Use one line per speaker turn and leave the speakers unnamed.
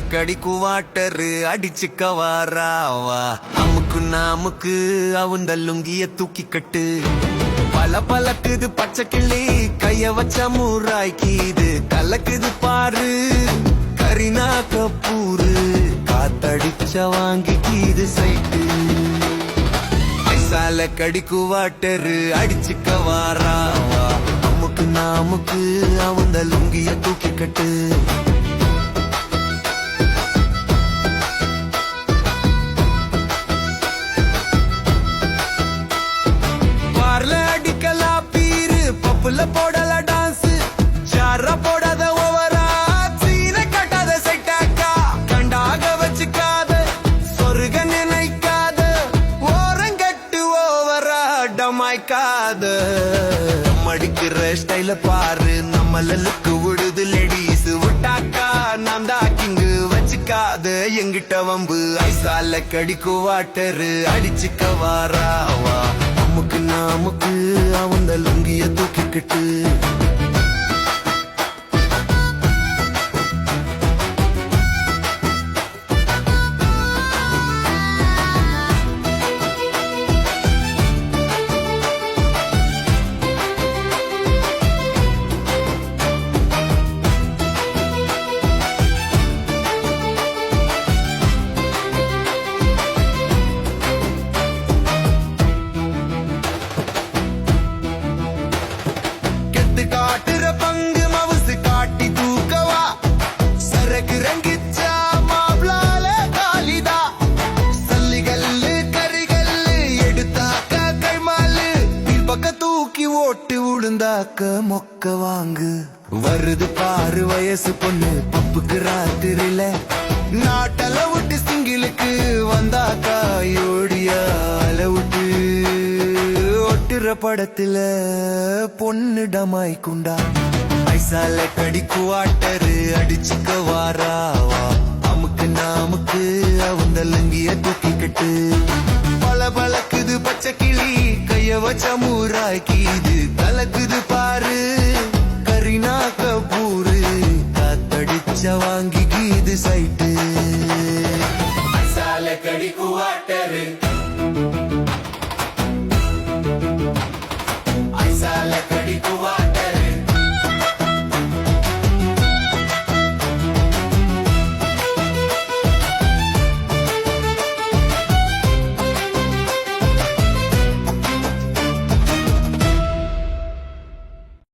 கடிக்கு வாட்டரு அடிச்சுக்க வாராவா அமுக்கு நாமுக்கு அவந்த லுங்கிய தூக்கி கட்டு பல பலக்குது பச்சை கிளி கைய வச்ச மூராய்க்கு இது கலக்குது பாரு கரினா கப்பூரு காத்தடிச்ச வாங்கிக்கு இது சைட்டு ஐசால கடிக்கு வாட்டரு அடிச்சுக்க வாராவா அமுக்கு நாமுக்கு அவந்த லுங்கிய தூக்கி கட்டு போடல டான்ஸ் ஜார போடாத ஓவரா சீன கட்டாத செட்டாக்கா கண்டாக வச்சுக்காத சொருக நினைக்காத ஓரங்கட்டு ஓவரா டமாய்க்காத மடிக்கிற ஸ்டைல பாரு நம்மள லுக்கு விடுது லேடிஸ் விட்டாக்கா நான் தாக்கிங்கு வச்சுக்காத எங்கிட்ட வம்பு ஐசால கடிக்கு வாட்டரு அடிச்சுக்க வாராவா அமுக்கு நாமுக்கு அவந்த லுங்கிய தூக்கிக்கிட்டு காட்டுற பங்கு மவுசு காட்டி தூக்கவா சரக்கு ரங்கிச்சா மாப்ளால காலிதா சல்லிகல்லு கரிகல்லு எடுத்தாக்க கைமாலு பக்க தூக்கி ஓட்டு உளுந்தாக்க மொக்க வாங்கு வருது பாரு வயசு பொண்ணு பப்புக்கு ராத்திரில நாட்டல விட்டு சிங்கிலுக்கு வந்தாக்கா யோடியா அளவுட்டு ஒட்டுற படத்துல பொண்ணு டமாய்க்குண்டா ஐசால கடிக்கு வாட்டரு அடிச்சுக்க வாராவா அமுக்கு நாமுக்கு அவந்த லங்கிய தூக்கிக்கிட்டு பல பழக்குது பச்சை கிளி கைய வச்ச மூராய்க்கு இது கலக்குது பாரு கரினா கபூரு காத்தடிச்ச வாங்கி இது சைட்டு ஐசால கடிக்கு வாட்டரு